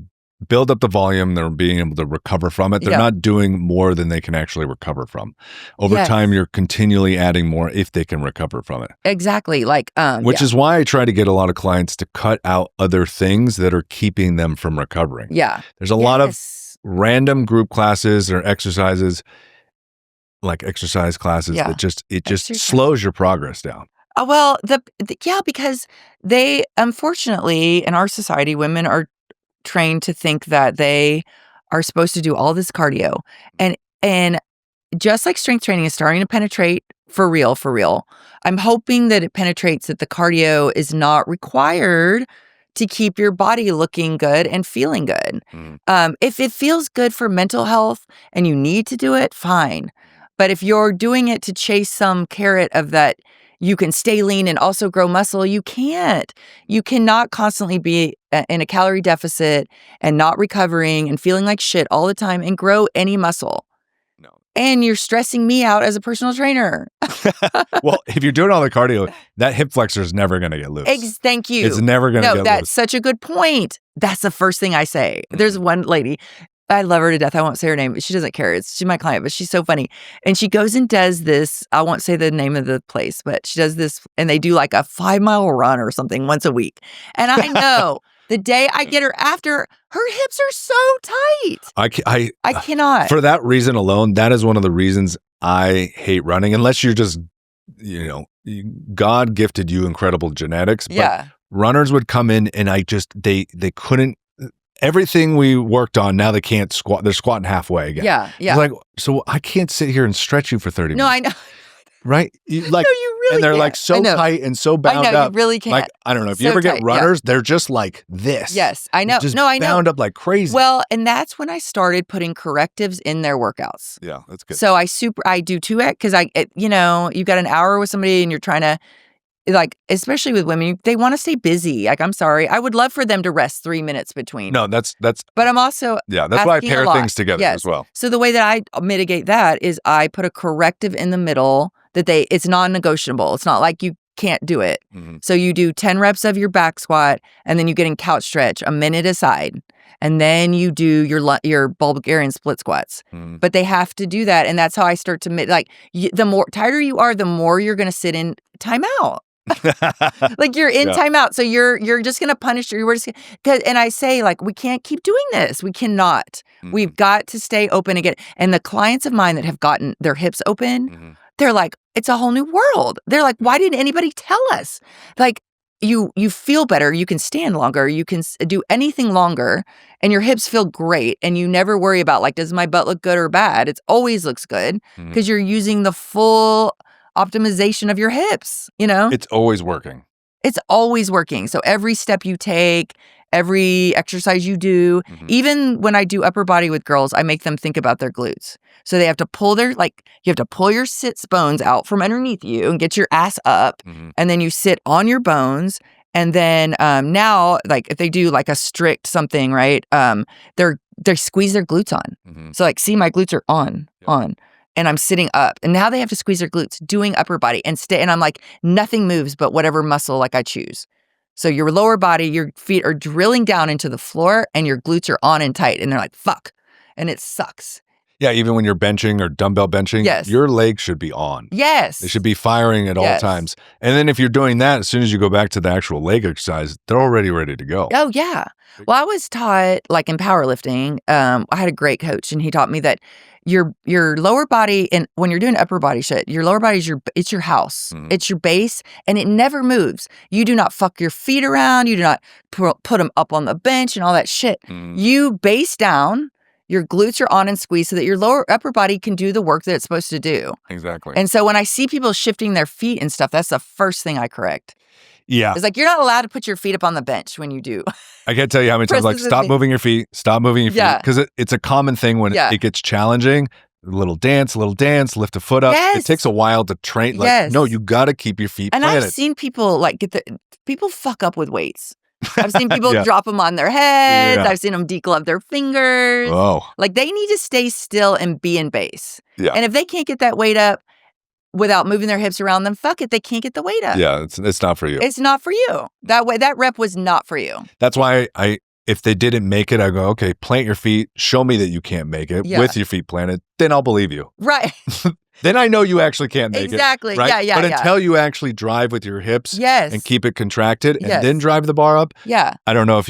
build up the volume. They're being able to recover from it. They're Yeah. not doing more than they can actually recover from. Over Yes. time, you're continually adding more if they can recover from it. Exactly. Like, Which is why I try to get a lot of clients to cut out other things that are keeping them from recovering. Yeah. There's a lot of random group classes or exercises, like exercise classes, that just slows your progress down. Well, because they, unfortunately, in our society, women are trained to think that they are supposed to do all this cardio, and just like strength training is starting to penetrate for real, I'm hoping that it penetrates that the cardio is not required to keep your body looking good and feeling good. If it feels good for mental health and you need to do it, fine. But if you're doing it to chase some carrot of that you can stay lean and also grow muscle, you can't. You cannot constantly be in a calorie deficit and not recovering and feeling like shit all the time and grow any muscle. No. And you're stressing me out as a personal trainer. Well, if you're doing all the cardio, that hip flexor is never going to get loose. Thank you. It's never going to get loose. No, that's such a good point. That's the first thing I say. There's one lady, I love her to death. I won't say her name, but she doesn't care. She's my client, but she's so funny. And she goes and does this. I won't say the name of the place, but she does this, and they do like a 5-mile run or something once a week. And I know the day I get her after, her hips are so tight. I cannot. For that reason alone, that is one of the reasons I hate running, unless you're just, God gifted you incredible genetics. But runners would come in and they couldn't. Everything we worked on, now they can't squat. They're squatting halfway again. Yeah. It's like, so I can't sit here and stretch you for 30 minutes. No, I know. Right? No, you really and they're can't. like so tight and so bound I know, up. you really can't. Like, I don't know. If you ever get runners, they're just like this. Yes, I know. Just I know. bound up like crazy. Well, and that's when I started putting correctives in their workouts. Yeah, that's good. So I do 2x because you've got an hour with somebody and you're trying to, like, especially with women, they want to stay busy. Like, I'm sorry. I would love for them to rest 3 minutes between. No, that's. But I'm also that's why I pair things together as well. So the way that I mitigate that is I put a corrective in the middle that it's non-negotiable. It's not like you can't do it. Mm-hmm. So you do 10 reps of your back squat, and then you get in couch stretch a minute aside. And then you do your Bulgarian split squats. Mm. But they have to do that. And that's how I start to, the more tighter you are, the more you're going to sit in timeout. Like you're in timeout. So you're just going to punish and I say, like, we can't keep doing this. We cannot. Mm-hmm. We've got to stay open again. And the clients of mine that have gotten their hips open, mm-hmm. they're like, it's a whole new world. They're like, why didn't anybody tell us? Like, you feel better. You can stand longer. You can do anything longer, and your hips feel great. And you never worry about, like, does my butt look good or bad? It always looks good because you're using the full optimization of your hips, It's always working. It's always working. So every step you take, every exercise you do, even when I do upper body with girls, I make them think about their glutes. So they have to you have to pull your sits bones out from underneath you and get your ass up. Mm-hmm. And then you sit on your bones. And then now, like, if they do like a strict something, right, they squeeze their glutes on. Mm-hmm. So, like, see, my glutes are on. And I'm sitting up, and now they have to squeeze their glutes doing upper body and stay. And I'm like, nothing moves but whatever muscle like I choose. So your lower body, your feet are drilling down into the floor, and your glutes are on and tight. And they're like, fuck. And it sucks. Yeah, even when you're benching or dumbbell benching, your legs should be on. Yes. They should be firing at all times. And then if you're doing that, as soon as you go back to the actual leg exercise, they're already ready to go. Oh, yeah. Well, I was taught, like, in powerlifting, I had a great coach, and he taught me that your lower body, and when you're doing upper body shit, your lower body is it's your house. Mm-hmm. It's your base, and it never moves. You do not fuck your feet around. You do not put them up on the bench and all that shit. Mm-hmm. You base down. your glutes are on and squeezed so that your lower upper body can do the work that it's supposed to do. Exactly. And so when I see people shifting their feet and stuff, that's the first thing I correct. Yeah. It's like, you're not allowed to put your feet up on the bench when you do. I can't tell you how many times, like, stop moving your feet, stop moving your feet. Because it's a common thing when it gets challenging. A little dance, lift a foot up. It takes a while to train. Like, no, you got to keep your feet planted. And I've seen people like people fuck up with weights. I've seen people drop them on their heads. I've seen them deglove their fingers. Oh. Like, they need to stay still and be in base. Yeah. And if they can't get that weight up without moving their hips around, then fuck it. They can't get the weight up. Yeah, it's not for you. It's not for you. That rep was not for you. That's why if they didn't make it, I go, okay, plant your feet. Show me that you can't make it with your feet planted. Then I'll believe you. Right. Then I know you actually can't make it. Exactly. Right? Yeah. But until you actually drive with your hips and keep it contracted and then drive the bar up, I don't know if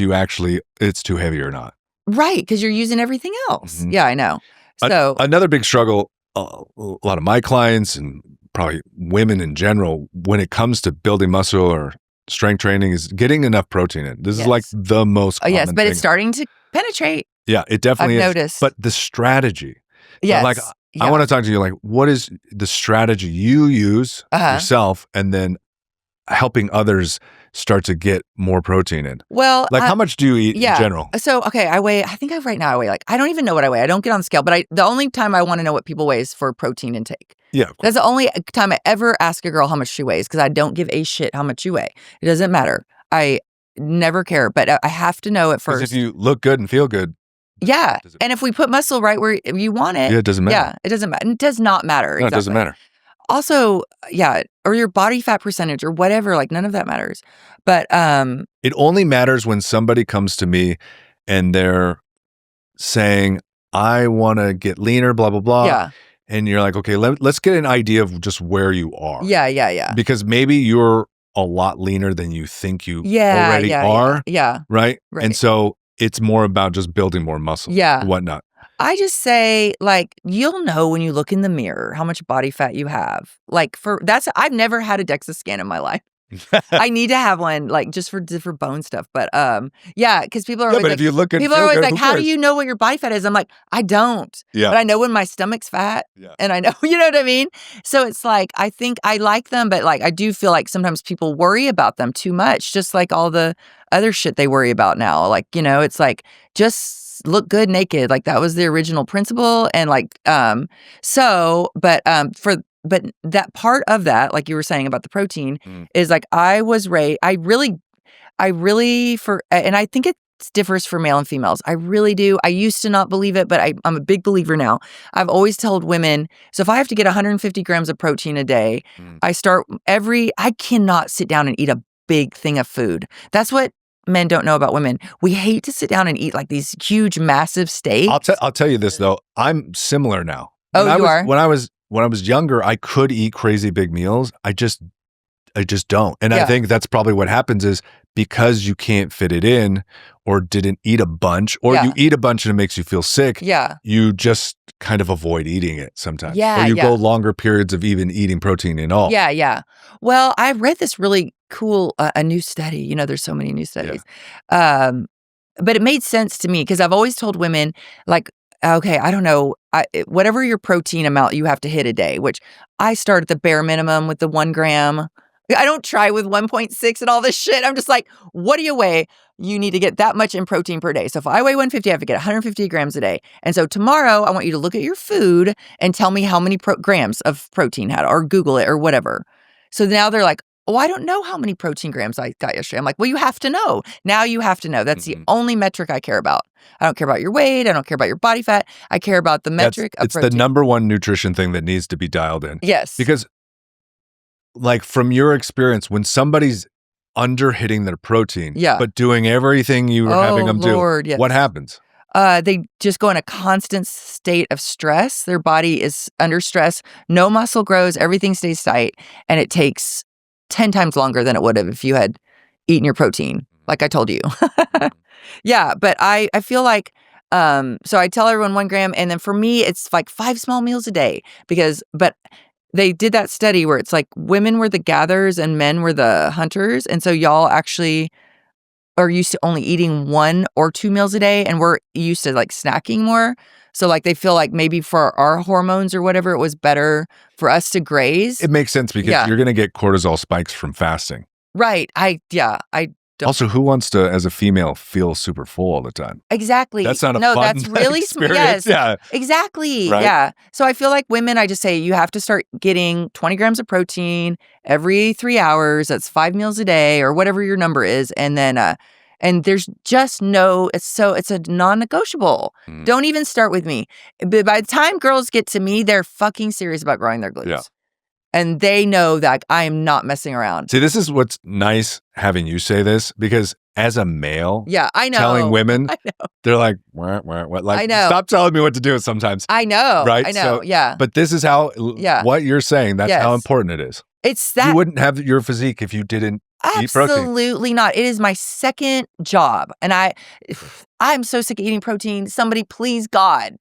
it's too heavy or not. Right, because you're using everything else. Mm-hmm. Yeah, I know. So another big struggle, a lot of my clients and probably women in general, when it comes to building muscle or strength training, is getting enough protein in. This is like the most common but thing. it's starting to penetrate. Yeah, it definitely is. I've noticed. But the strategy. Yes. Like, I want to talk to you, like, what is the strategy you use yourself, and then helping others start to get more protein in? Well, like, how much do you eat in general? So, okay, I think right now I weigh, like, I don't even know what I weigh. I don't get on the scale, but the only time I want to know what people weigh is for protein intake. Yeah. That's the only time I ever ask a girl how much she weighs, because I don't give a shit how much you weigh. It doesn't matter. I never care, but I have to know at first. Because if you look good and feel good. Yeah. And if we put muscle right where you want it. Yeah, it doesn't matter. Yeah, it doesn't matter. It does not matter. No, it doesn't matter. Also, or your body fat percentage or whatever, like, none of that matters. But it only matters when somebody comes to me and they're saying, I want to get leaner, blah, blah, blah. Yeah. And you're like, okay, let's get an idea of just where you are. Yeah. Because maybe you're a lot leaner than you think you already are. Yeah. Right? And so it's more about just building more muscle. Yeah. And whatnot. I just say, like, you'll know when you look in the mirror how much body fat you have. Like, I've never had a DEXA scan in my life. I need to have one, like, just for bone stuff. But because people are always but like, if you look at people are always like, how do you know what your body fat is? I'm like, I don't. Yeah. But I know when my stomach's fat. Yeah. And I know, you know what I mean? So it's like, I think I like them, but, like, I do feel like sometimes people worry about them too much, just like all the other shit they worry about now. Like, you know, it's like, just look good naked. Like, that was the original principle. And, like, but that part of that, like you were saying about the protein, is like, I really, and I think it differs for male and females. I really do. I used to not believe it, but I'm a big believer now. I've always told women, so if I have to get 150 grams of protein a day, I cannot sit down and eat a big thing of food. That's what men don't know about women. We hate to sit down and eat, like, these huge, massive steaks. I'll tell you this, though. I'm similar now. When I was younger, I could eat crazy big meals. I just don't. And I think that's probably what happens is because you can't fit it in or didn't eat a bunch, or you eat a bunch and it makes you feel sick. Yeah. You just kind of avoid eating it sometimes. Yeah. Or you go longer periods of even eating protein at all. Yeah. Well, I read this really cool, a new study. You know, there's so many new studies. Yeah. But it made sense to me because I've always told women, like, okay, I don't know, whatever your protein amount you have to hit a day, which I start at the bare minimum with the 1 gram. I don't try with 1.6 and all this shit. I'm just like, what do you weigh? You need to get that much in protein per day. So if I weigh 150, I have to get 150 grams a day. And so tomorrow, I want you to look at your food and tell me how many grams of protein had, or Google it or whatever. So now they're like, oh, I don't know how many protein grams I got yesterday. I'm like, well, you have to know. Now you have to know. That's the only metric I care about. I don't care about your weight. I don't care about your body fat. I care about the metric of protein. It's the number one nutrition thing that needs to be dialed in. Yes. Because, like, from your experience, when somebody's under hitting their protein, but doing everything you were having them do, what happens? They just go in a constant state of stress. Their body is under stress. No muscle grows. Everything stays tight. And it takes 10 times longer than it would have if you had eaten your protein, like I told you. Yeah, but I feel like, so I tell everyone 1 gram. And then for me, it's like 5 small meals a day but they did that study where it's like women were the gatherers and men were the hunters. And so y'all actually are used to only eating 1 or 2 meals a day, and we're used to like snacking more. So like they feel like maybe for our hormones or whatever, it was better for us to graze. It makes sense because you're going to get cortisol spikes from fasting. Right. I don't. Also, who wants to, as a female, feel super full all the time? Exactly. That's not a no, fun that's really experience. Yes. Yeah. Exactly. Right? Yeah. So I feel like women, I just say you have to start getting 20 grams of protein every 3 hours. That's 5 meals a day or whatever your number is. And then, and there's just it's a non-negotiable. Don't even start with me. But by the time girls get to me, they're fucking serious about growing their glutes. Yeah. And they know that I am not messing around. See, this is what's nice having you say this, because as a male, I know. telling women, I know. they're like, what? Like, I know. Stop telling me what to do sometimes. I know. Right? I know. So, but this is how, what you're saying, that's how important it is. It's that. You wouldn't have your physique if you didn't eat protein. Absolutely not. It is my second job. And I'm so sick of eating protein. Somebody, please, God,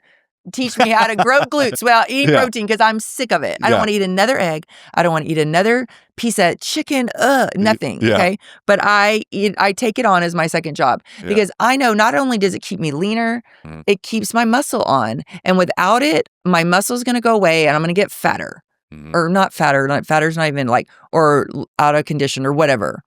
teach me how to grow glutes without eating protein, because I'm sick of it. I don't want to eat another egg. I don't want to eat another piece of chicken. Nothing. Okay. But I take it on as my second job because I know not only does it keep me leaner, it keeps my muscle on. And without it, my muscle's going to go away and I'm going to get fatter. Or not fatter. Fatter's not even like, or out of condition or whatever.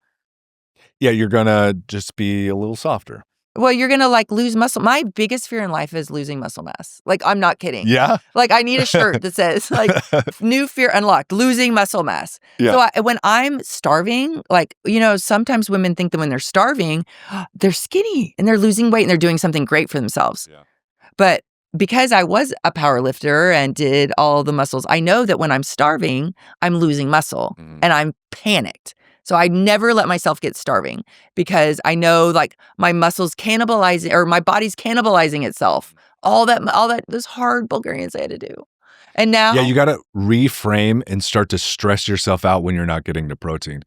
Yeah. You're going to just be a little softer. Well, you're going to like lose muscle. My biggest fear in life is losing muscle mass. Like, I'm not kidding. Yeah. Like, I need a shirt that says like new fear unlocked, losing muscle mass. Yeah. So when I'm starving, like, sometimes women think that when they're starving, they're skinny and they're losing weight and they're doing something great for themselves. Yeah. But because I was a power lifter and did all the muscles, I know that when I'm starving, I'm losing muscle and I'm panicked. So I never let myself get starving because I know like my muscles cannibalizing, or my body's cannibalizing itself. All that those hard Bulgarians I had to do. And now, you got to reframe and start to stress yourself out when you're not getting the protein.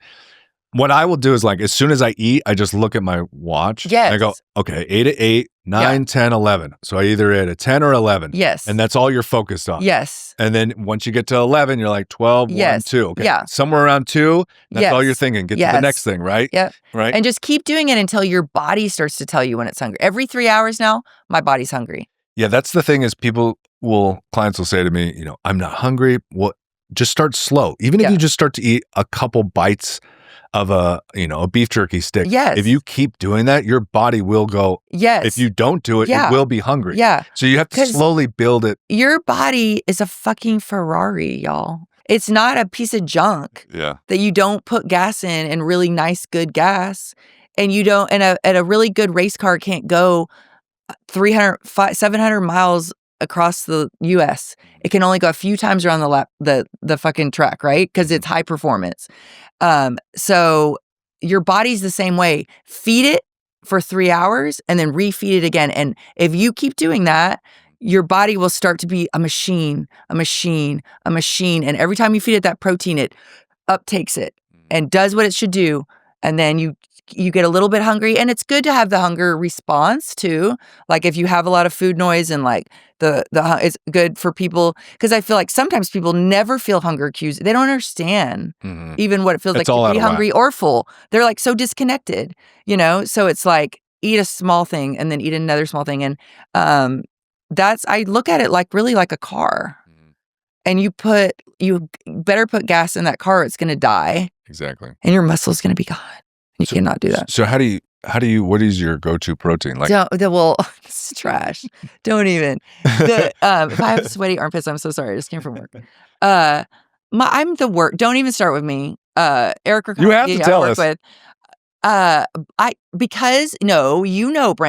What I will do is, like, as soon as I eat, I just look at my watch. Yes. And I go, okay, 8 to 8, 9, 10, 11. So I either ate a 10 or 11. Yes. And that's all you're focused on. Yes. And then once you get to 11, you're like 12, 1, 2. Okay. Yeah. Somewhere around 2, that's all you're thinking. Get to the next thing, right? Yep. Right. And just keep doing it until your body starts to tell you when it's hungry. Every 3 hours now, my body's hungry. Yeah, that's the thing is clients will say to me, I'm not hungry. Well, just start slow. Even if you just start to eat a couple bites of a beef jerky stick. Yes. If you keep doing that, your body will go. Yes. If you don't do it, it will be hungry. Yeah. So you have to slowly build it. Your body is a fucking Ferrari, y'all. It's not a piece of junk that you don't put gas in and really nice, good gas. And you don't, and a really good race car can't go 700 miles across the US. It can only go a few times around the fucking track, right? Because it's high performance. So your body's the same way. Feed it for 3 hours and then refeed it again. And if you keep doing that, your body will start to be a machine. And every time you feed it that protein, it uptakes it and does what it should do. And then you get a little bit hungry, and it's good to have the hunger response too. Like if you have a lot of food noise and like it's good for people, because I feel like sometimes people never feel hunger cues. They don't understand even what it feels like to be hungry or full. They're like so disconnected, So it's like eat a small thing and then eat another small thing, and I look at it like really like a car. And you better put gas in that car, or it's going to die. Exactly. And your muscle's going to be gone. You cannot do that. So what is your go-to protein? Like, this is trash. Don't even. If I have sweaty armpits, I'm so sorry. I just came from work. I'm the work. Don't even start with me. Eric, you have to tell us. With, Brent,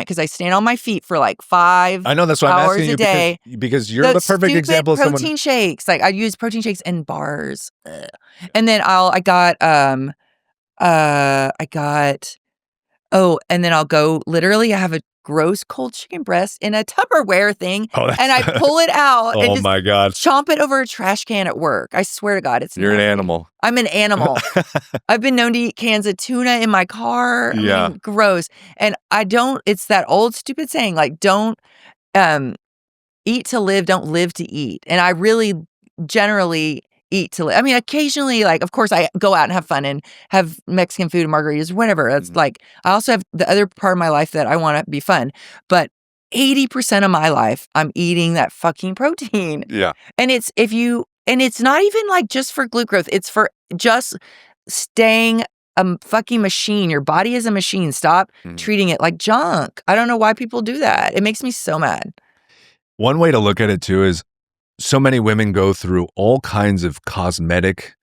because I stand on my feet for like 5 I know, that's why I'm hours asking a day. because you're the perfect example of someone. Protein shakes. Like I use protein shakes and bars. And then and then I'll go, literally, I have a gross cold chicken breast in a Tupperware thing, and I pull it out and my God, chomp it over a trash can at work. I swear to God, you're an animal. I'm an animal. I've been known to eat cans of tuna in my car. I mean, gross. And it's that old stupid saying, like, don't eat to live, don't live to eat. And I really generally eat to live. I mean, occasionally, like, of course, I go out and have fun and have Mexican food and margaritas, whatever. That's like, I also have the other part of my life that I want to be fun. But 80% of my life, I'm eating that fucking protein. Yeah. And it's not even like just for glute growth. It's for just staying a fucking machine. Your body is a machine. Stop treating it like junk. I don't know why people do that. It makes me so mad. One way to look at it too is so many women go through all kinds of cosmetic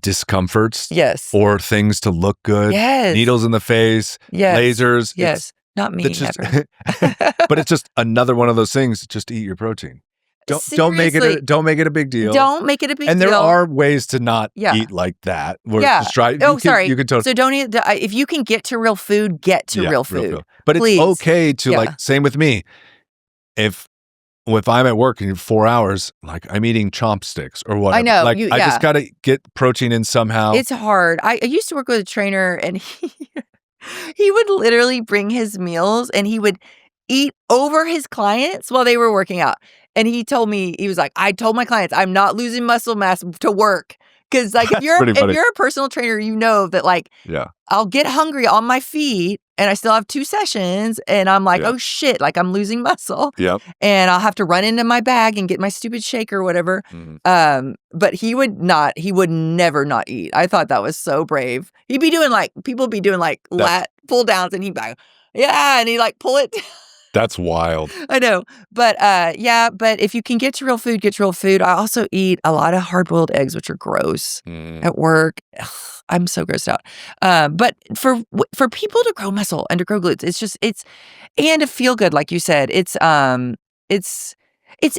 discomforts. Yes. Or things to look good. Yes. Needles in the face. Yes. Lasers. Yes. Not me, never. But it's just another one of those things. Just eat your protein. Don't make it a big deal. Don't make it a big deal. And there are ways to not eat like that. Yeah. You can So don't eat. If you can get to real food, get to real food. But please. It's okay to like. Same with me. If I'm at work in 4 hours, like I'm eating chopsticks or whatever. I know. Like I just got to get protein in somehow. It's hard. I used to work with a trainer, and he would literally bring his meals, and he would eat over his clients while they were working out. And he told me, he was like, I told my clients, I'm not losing muscle mass to work. Because like if you're a personal trainer, you know that like I'll get hungry on my feet and I still have 2 sessions and I'm like, oh shit, like I'm losing muscle. Yep. And I'll have to run into my bag and get my stupid shake or whatever. But he would never not eat. I thought that was so brave. People be doing like lat pull downs and he'd be like, and he like pull it down. That's wild. I know. But but if you can get to real food, get to real food. I also eat a lot of hard-boiled eggs, which are gross at work. Ugh, I'm so grossed out. But for people to grow muscle and to grow glutes, and to feel good, like you said, it's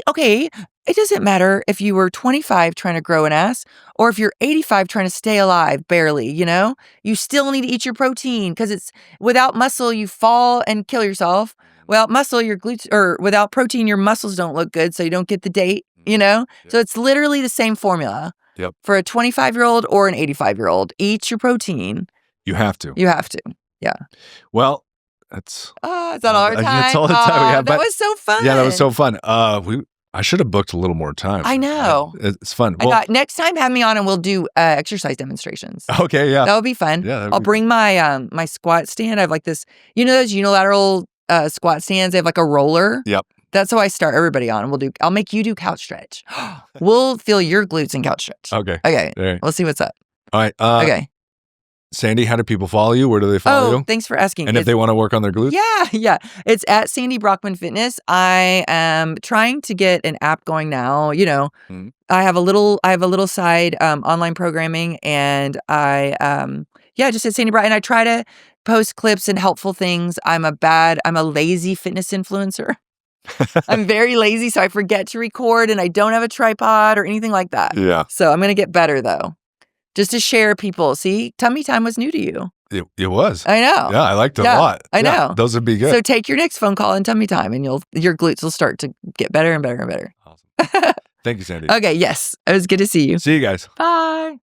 okay. It doesn't matter if you were 25 trying to grow an ass or if you're 85 trying to stay alive barely, you still need to eat your protein because it's without muscle, you fall and kill yourself. Without muscle, your glutes, or without protein, your muscles don't look good, so you don't get the date, So it's literally the same formula. Yep. For a 25-year-old or an 85-year-old, eat your protein. You have to. Yeah. Well, that's... is that all our time? That's all the time we have. That was so fun. Yeah, that was so fun. I should have booked a little more time. I know. It's fun. Next time, have me on and we'll do exercise demonstrations. Okay, yeah. That would be fun. Yeah, I'll bring my my squat stand. I have like this, those unilateral squat stands. They have like a roller. Yep. That's how I start everybody on. I'll make you do couch stretch. We'll feel your glutes in couch stretch. Okay. Right. We'll see what's up. All right. Okay. Sandy, how do people follow you? Where do they follow you? Thanks for asking. And if they want to work on their glutes? Yeah. It's at Sandy Brockman Fitness. I am trying to get an app going now. I have a little side online programming, and I just at Sandy Brockman. And I try to post clips and helpful things. I'm a lazy fitness influencer. I'm very lazy, so I forget to record, and I don't have a tripod or anything like that. Yeah. So I'm gonna get better though. Just to share people. See, tummy time was new to you. It was. I know. Yeah, I liked it a lot. I know. Those would be good. So take your next phone call in tummy time and your glutes will start to get better and better and better. Awesome. Thank you, Sandy. Okay, yes. It was good to see you. See you guys. Bye.